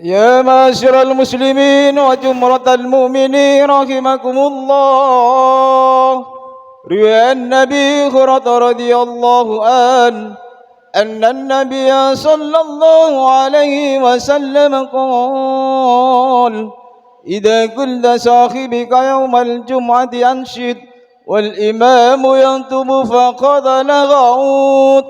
يا معاشر المسلمين وجمرة المؤمنين رحمكم الله. روى النبي هريرة رضي الله عنه أن النبي صلى الله عليه وسلم قال: إذا قلت صاحبك يوم الجمعة أنشد والإمام ينطب فقد لغوت.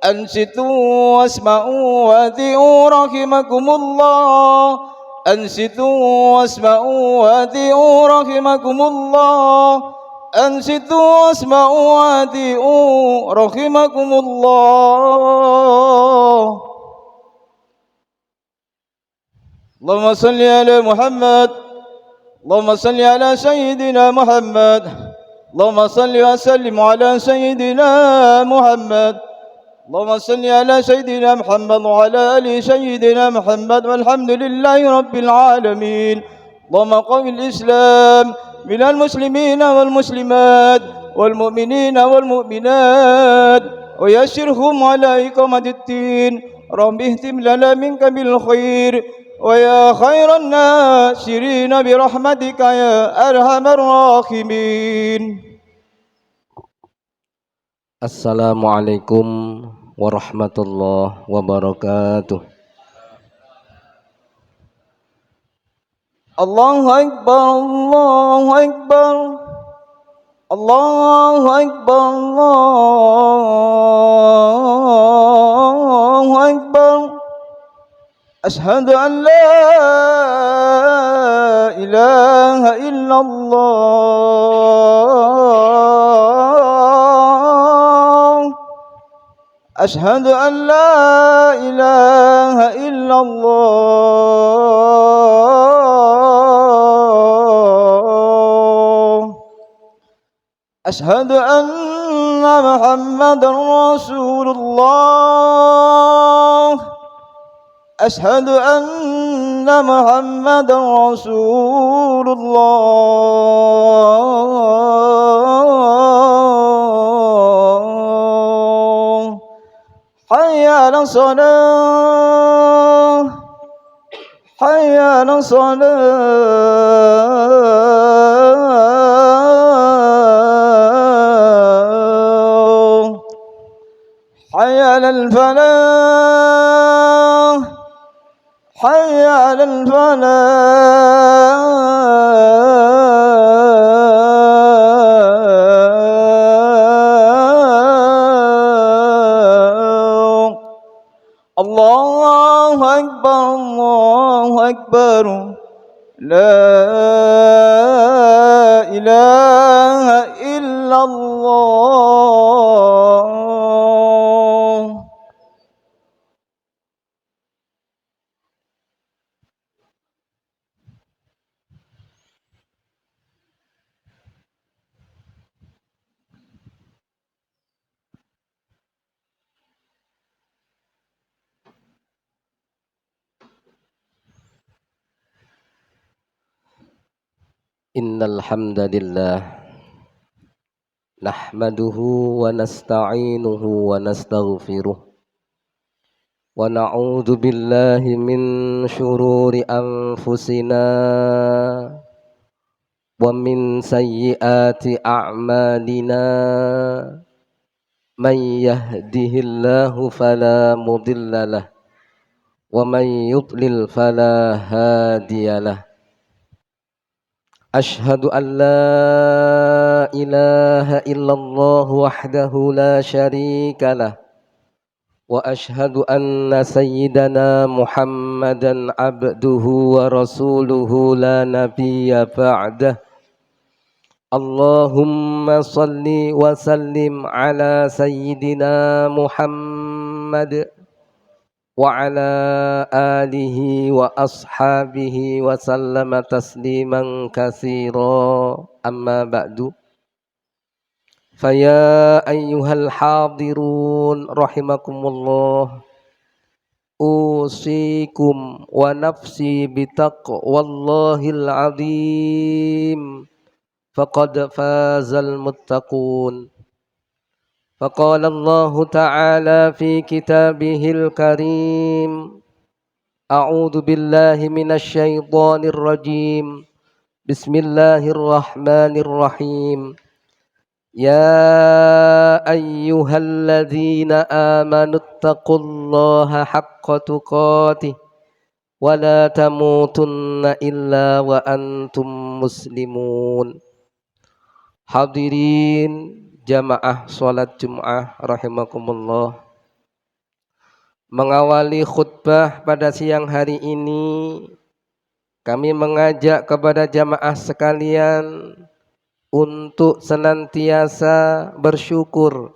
أنصتوا واسمعوا وأطيعوا رحمكم الله. أنصتوا واسمعوا وأطيعوا رحمكم الله. أنصتوا واسمعوا وأطيعوا رحمكم الله. اللهم صل على محمد. اللهم صل على سيدنا محمد. اللهم صل وسلم على سيدنا محمد. اللهم صل على سيدنا محمد وعلى آل سيدنا محمد والحمد لله رب العالمين. اللهم قوم الإسلام من المسلمين والمسلمات والمؤمنين والمؤمنات ويسرهم على إقامة الدين. رب اهتم لنا منك بالخير ويا خير الناصرين برحمتك يا أرحم الراحمين. Assalamualaikum warahmatullahi wabarakatuh. Allahu Akbar, Allahu Akbar, Allahu Akbar, Allahu Akbar. Ashhadu an la ilaha illallah. أشهد أن لا إله إلا الله. أشهد أن محمدا رسول الله. أشهد أن محمدا رسول الله. حي على الصلاة. حي على الصلاة. حي على الفلاح. حي على الفلاح. الله أكبر، الله أكبر، لا إله إلا الله. Innal hamdalillah nahmaduhu wa nasta'inuhu wa nastaghfiruh wa na'udzu billahi min syururi anfusina wa min sayyiati a'malina. Man yahdihillahu fala mudhillalah wa man yudlil fala hadiyalah. أشهد أن لا إله إلا الله وحده لا شريك له وأشهد أن سيدنا محمدا عبده ورسوله لا نبي بعده. اللهم صل وسلم على سيدنا محمد وعلى آله وأصحابه وسلم تسليما كثيرا. أما بعد، فيا أيها الحاضرون رحمكم الله، أوصيكم ونفسي بتقوى الله العظيم فقد فاز المتقون. فقال الله تعالى في كتابه الكريم: A'udzu billahi minasy syaithanir rajim. Bismillahirrahmanirrahim. Ya ayyuhalladzina amanu taqullaha haqqa tuqatih wa la tamutunna illa wa antum muslimun. Hadirin jamaah salat Jumat rahimakumullah. Mengawali khutbah pada siang hari ini, kami mengajak kepada jamaah sekalian untuk senantiasa bersyukur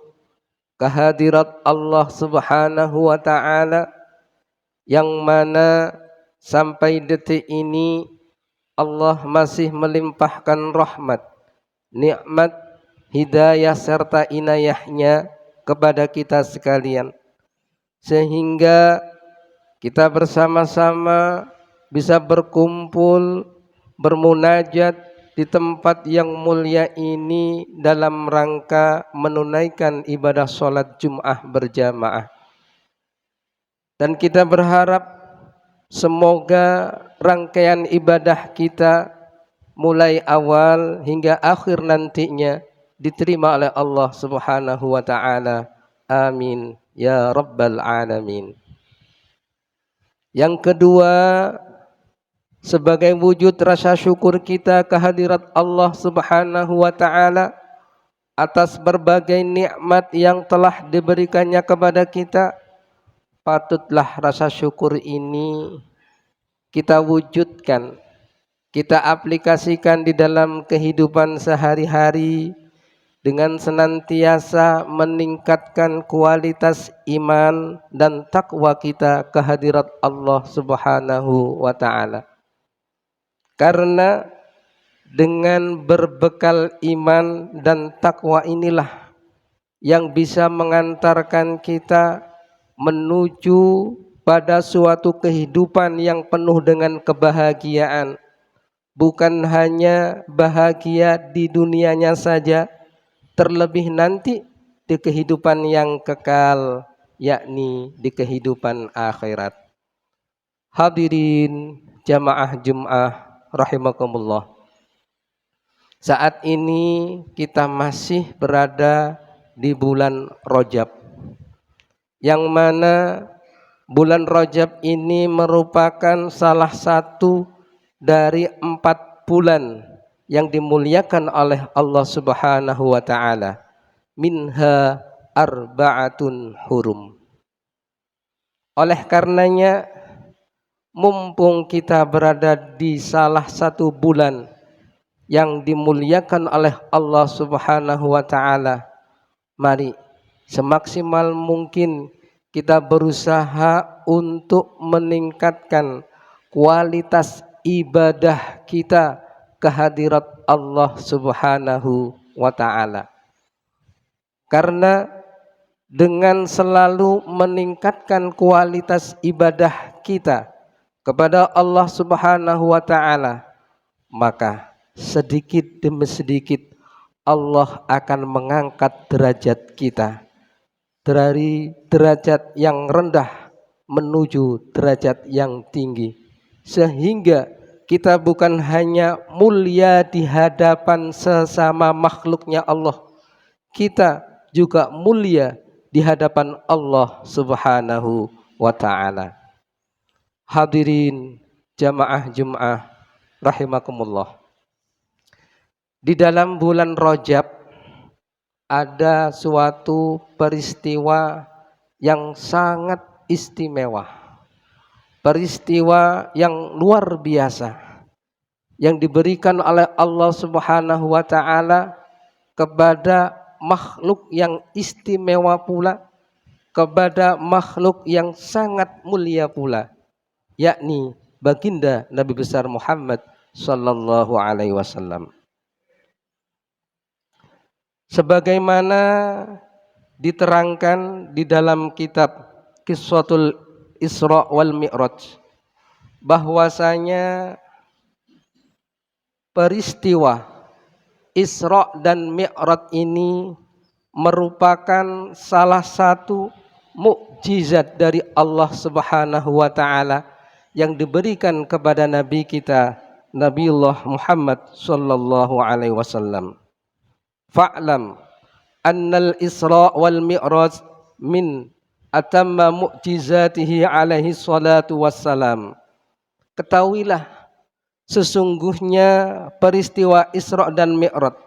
kehadirat Allah Subhanahu wa taala, yang mana sampai detik ini Allah masih melimpahkan rahmat, nikmat, hidayah serta inayahnya kepada kita sekalian, sehingga kita bersama-sama bisa berkumpul bermunajat di tempat yang mulia ini dalam rangka menunaikan ibadah sholat Jum'ah berjamaah. Dan kita berharap semoga rangkaian ibadah kita mulai awal hingga akhir nantinya diterima oleh Allah Subhanahu wa taala. Amin ya rabbal alamin. Yang kedua, sebagai wujud rasa syukur kita kehadirat Allah Subhanahu wa taala atas berbagai nikmat yang telah diberikannya kepada kita, patutlah rasa syukur ini kita wujudkan, kita aplikasikan di dalam kehidupan sehari-hari dengan senantiasa meningkatkan kualitas iman dan takwa kita kehadirat Allah Subhanahu wa taala. Karena dengan berbekal iman dan takwa inilah yang bisa mengantarkan kita menuju pada suatu kehidupan yang penuh dengan kebahagiaan. Bukan hanya bahagia di dunianya saja, terlebih nanti di kehidupan yang kekal, yakni di kehidupan akhirat. Hadirin jamaah Jum'ah rahimakumullah. Saat ini kita masih berada di bulan Rajab, yang mana bulan Rajab ini merupakan salah satu dari 4 bulan yang dimuliakan oleh Allah Subhanahu wa taala. Minha arba'atun hurum. Oleh karenanya, mumpung kita berada di salah satu bulan yang dimuliakan oleh Allah Subhanahu wa taala, mari semaksimal mungkin kita berusaha untuk meningkatkan kualitas ibadah kita kehadirat Allah Subhanahu wa taala. Karena dengan selalu meningkatkan kualitas ibadah kita kepada Allah Subhanahu wa taala, maka sedikit demi sedikit Allah akan mengangkat derajat kita dari derajat yang rendah menuju derajat yang tinggi, sehingga kita bukan hanya mulia di hadapan sesama makhluknya Allah, kita juga mulia di hadapan Allah Subhanahu wa taala. Hadirin jamaah Jum'ah rahimakumullah. Di dalam bulan Rajab ada suatu peristiwa yang sangat istimewa, peristiwa yang luar biasa yang diberikan oleh Allah Subhanahu wa taala kepada makhluk yang istimewa pula, kepada makhluk yang sangat mulia pula, yakni baginda Nabi besar Muhammad sallallahu alaihi wasallam. Sebagaimana diterangkan di dalam kitab Qissatul Isra wal Mi'raj, bahwasanya peristiwa Isra dan Mi'raj ini merupakan salah satu mukjizat dari Allah Subhanahu wa taala yang diberikan kepada Nabi kita Nabiullah Muhammad sallallahu alaihi wasallam. Fa'lam annal Isra wal Mi'raj min atamma mu'jizatihi alaihi salatu wassalam. Ketahuilah sesungguhnya peristiwa Isra dan Mi'raj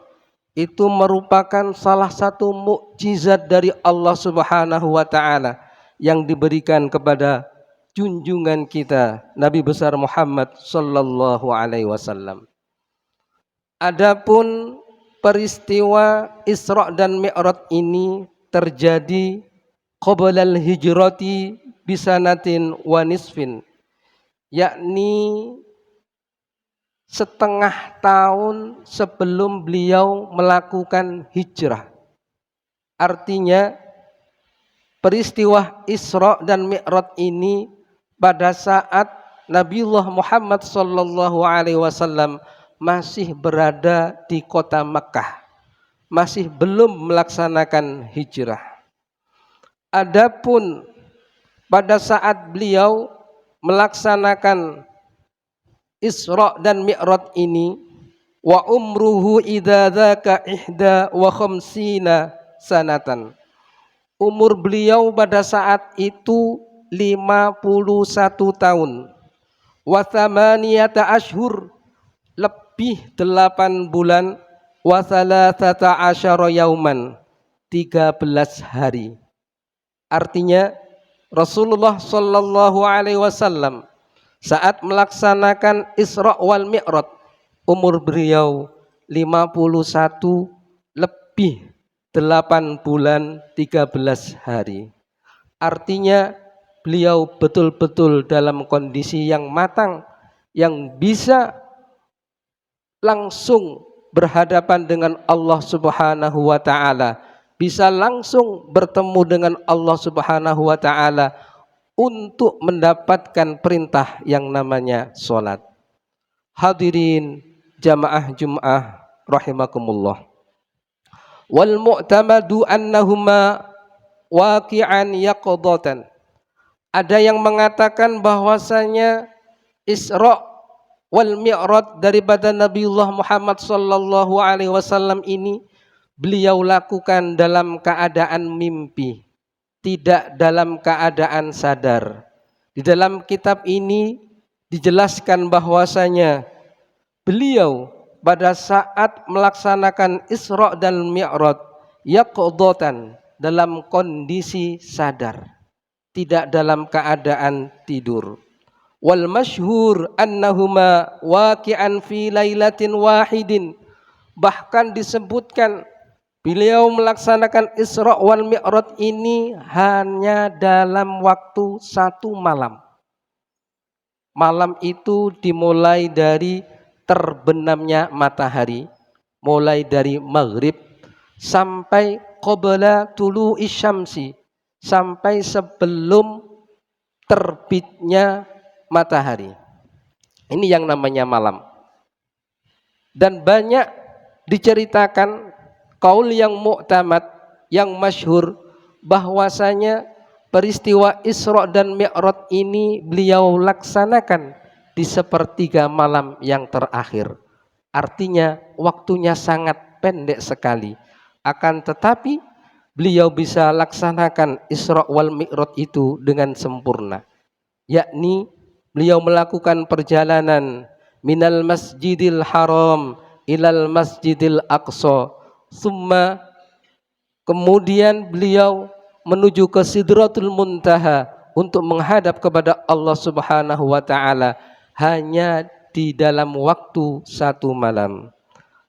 itu merupakan salah satu mukjizat dari Allah Subhanahu wa taala yang diberikan kepada junjungan kita Nabi besar Muhammad sallallahu alaihi wasallam. Adapun peristiwa Isra dan Mi'raj ini terjadi qoblal hijrati bisanatin wa nisfin, yakni setengah tahun sebelum beliau melakukan hijrah. Artinya peristiwa Isra dan Mi'raj ini pada saat Nabiullah Muhammad sallallahu alaihi wasallam masih berada di kota Mekkah, masih belum melaksanakan hijrah. Adapun pada saat beliau melaksanakan Isra dan Mi'raj ini, wa umruhu idza dzaka ihda wa khamsina sanatan. Umur beliau pada saat itu 51 tahun. Wa thamaniyata ashhur, lebih 8 bulan. Wa thalathata asyara yauman, 13 hari. Artinya Rasulullah sallallahu alaihi wasallam saat melaksanakan Isra wal Mi'raj umur beliau 51 lebih 8 bulan 13 hari. Artinya beliau betul-betul dalam kondisi yang matang, yang bisa langsung berhadapan dengan Allah Subhanahu wa taala, bisa langsung bertemu dengan Allah Subhanahu wa taala untuk mendapatkan perintah yang namanya sholat. Hadirin jamaah Jum'ah rahimakumullah. Wal mu'tamadu annahuma waqi'an yaqdatan. Ada yang mengatakan bahwasanya Isra wal Mi'raj daripada Nabiullah Muhammad sallallahu alaihi wasallam ini beliau lakukan dalam keadaan mimpi, tidak dalam keadaan sadar. Di dalam kitab ini dijelaskan bahwasanya beliau pada saat melaksanakan Isra dan Mi'raj yaqdatan, dalam kondisi sadar, tidak dalam keadaan tidur. Wal masyhur annahuma waqi'an fi lailatin wahidin, bahkan disebutkan beliau melaksanakan Isra wal Mi'raj ini hanya dalam waktu 1 malam. Malam itu dimulai dari terbenamnya matahari, mulai dari maghrib sampai qabla tulu'i syamsi, sampai sebelum terbitnya matahari. Ini yang namanya malam. Dan banyak diceritakan kaul yang mu'tamad, yang masyhur, bahwasanya peristiwa Isra dan Mi'raj ini beliau laksanakan di sepertiga malam yang terakhir. Artinya waktunya sangat pendek sekali. Akan tetapi beliau bisa laksanakan Isra wal Mi'raj itu dengan sempurna. Yakni beliau melakukan perjalanan minal masjidil haram ilal masjidil aqsa. Kemudian beliau menuju ke Sidratul Muntaha untuk menghadap kepada Allah Subhanahu wa taala hanya di dalam waktu 1 malam.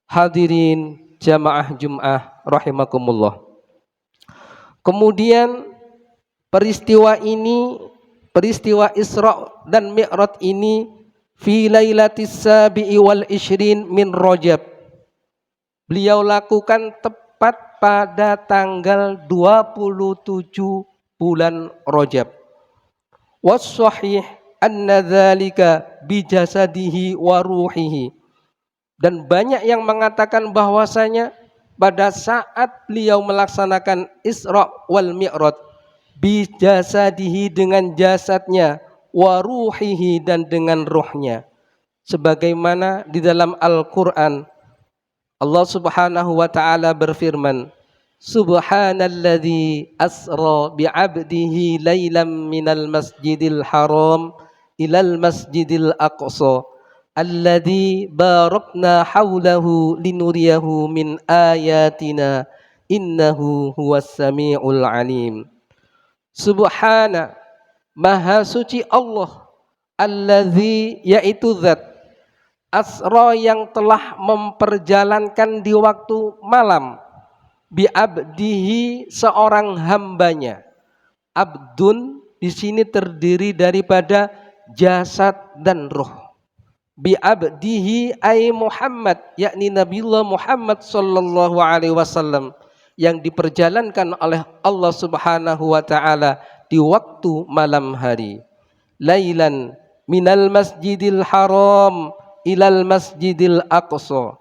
Hadirin jamaah Jum'ah rahimakumullah. Kemudian peristiwa ini, peristiwa Isra dan Mi'raj ini fi lailatis sabi'i wal ishrin min Rajab, beliau lakukan tepat pada tanggal 27 bulan Rajab. Was-sahih anna dzalika bi jasadihi wa ruhihi. Dan banyak yang mengatakan bahwasanya pada saat beliau melaksanakan Isra wal Mi'raj bi jasadihi, dengan jasadnya, wa ruhihi, dan dengan ruhnya. Sebagaimana di dalam Al-Quran Allah subhanahu wa ta'ala berfirman, Subhanalladzi asra bi'abdihi laylam minal masjidil haram ilal masjidil aqsa alladzi barakna hawlahu linuriyahu min ayatina innahu huwas sami'ul alim. Subhana, maha suci Allah, alladzi, yaitu zat, asra, yang telah memperjalankan di waktu malam, bi'abdihi, seorang hambanya. Abdun di sini terdiri daripada jasad dan ruh. Bi'abdihi ay Muhammad, yakni Nabiullah Muhammad sallallahu alaihi wasallam, yang diperjalankan oleh Allah subhanahu wa ta'ala di waktu malam hari. Lailan minal masjidil haram ilal masjidil aqsa,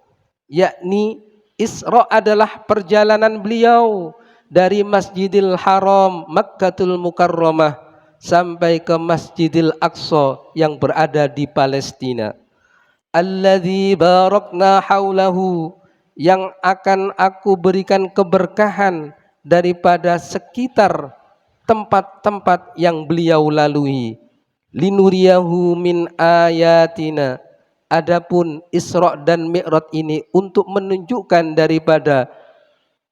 yakni Isra adalah perjalanan beliau dari Masjidil Haram Makkatul Mukarramah sampai ke Masjidil Aqsa yang berada di Palestina. Alladzi barakna haulahu, yang akan aku berikan keberkahan daripada sekitar tempat-tempat yang beliau lalui. Linuriyahu min ayatina, adapun Isra dan Mi'raj ini untuk menunjukkan daripada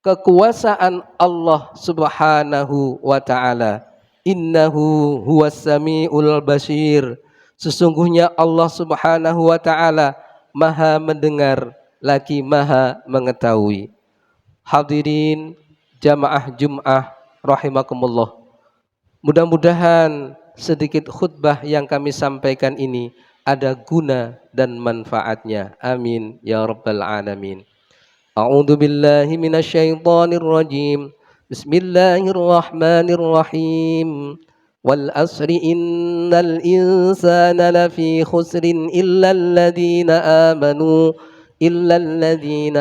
kekuasaan Allah subhanahu wa ta'ala. Innahu huwas sami'ul basir, sesungguhnya Allah subhanahu wa ta'ala maha mendengar lagi maha mengetahui. Hadirin jamaah Jum'ah rahimakumullah, mudah-mudahan sedikit khutbah yang kami sampaikan ini ada guna dan manfaatnya. Amin ya rabbal alamin. A'udzu billahi minasyaitonir rajim. Bismillahirrahmanirrahim. Wal asri innal insana lafi khusrin illal ladzina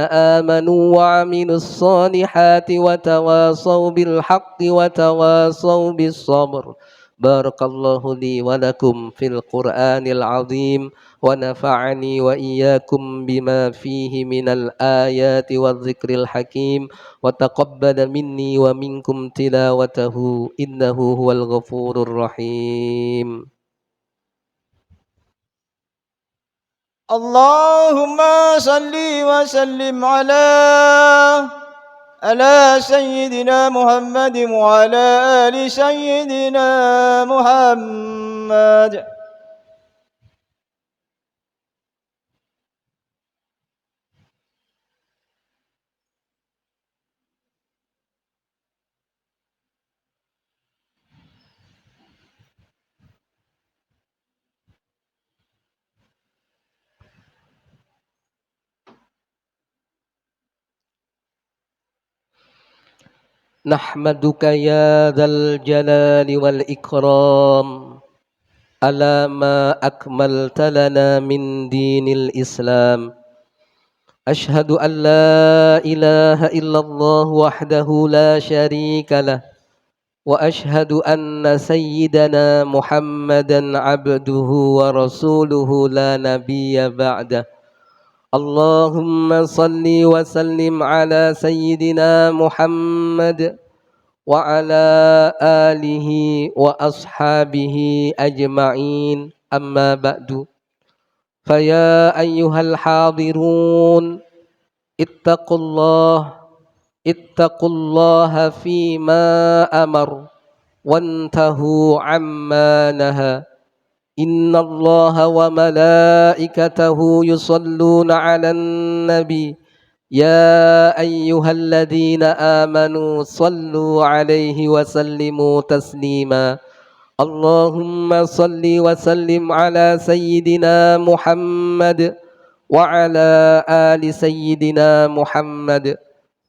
amanu wa 'amilus solihati wa tawasaw bil haqqi wa tawasaw bis sabr. Barakallahu li wa lakum fil Qur'anil azim wa nafa'ani wa iyyakum bima fihi minal ayati wa dzikril hakim wa taqabbala minni wa minkum tilawatahu innahu huwal ghafurur rahim. Allahumma salli wa sallim على سيدنا محمد وعلى آل سيدنا محمد. Nahmaduka ya dzal jalali wal ikram ala ma akmalta lana min dinil Islam. Ashhadu an la ilaha illallah wahdahu la syarika lah wa ashhadu anna sayyidana Muhammadan abduhu wa rasuluhu la nabiyya ba'dah. Allahumma salli wa sallim ala sayyidina Muhammad wa ala alihi wa ashabihi ajma'in, amma ba'du. Faya ayyuhal hadirun, ittaqullaha fima amar wantahu amma naha. Inna allaha wa malaikatahu yusalluna ala nabi ya ayyuhalladzina amanu sallu alaihi wa sallimu taslima. Allahumma salli wa sallim ala sayyidina Muhammad wa ala ali sayyidina Muhammad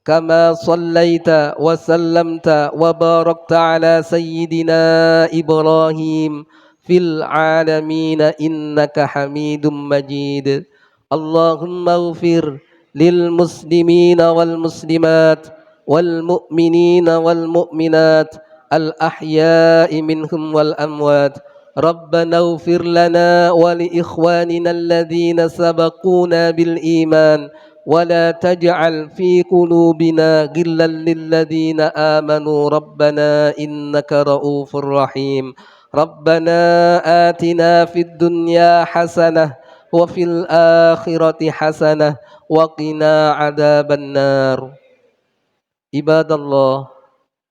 kama sallaita wa sallamta wa barakta ala sayyidina Ibrahim fil alamin innaka hamidum majid. Allahumma ighfir lil muslimina wal muslimat wal mu'minina wal mu'minat al ahya'i minhum wal amwat ربنا اغفر لنا ولإخواننا الذين سبقونا بالإيمان ولا تجعل في قلوبنا غلا للذين آمنوا ربنا إنك رؤوف رحيم ربنا آتنا في الدنيا حسنة وفي الآخرة حسنة وقنا عذاب النار عباد الله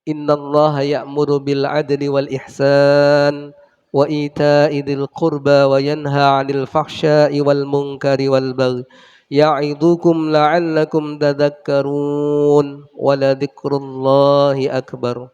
إن الله يأمر بالعدل والإحسان وإيتاء ذي القربى وينهى عن الفحشاء والمنكر والبغي يعظكم لعلكم تذكرون ولذكر الله أكبر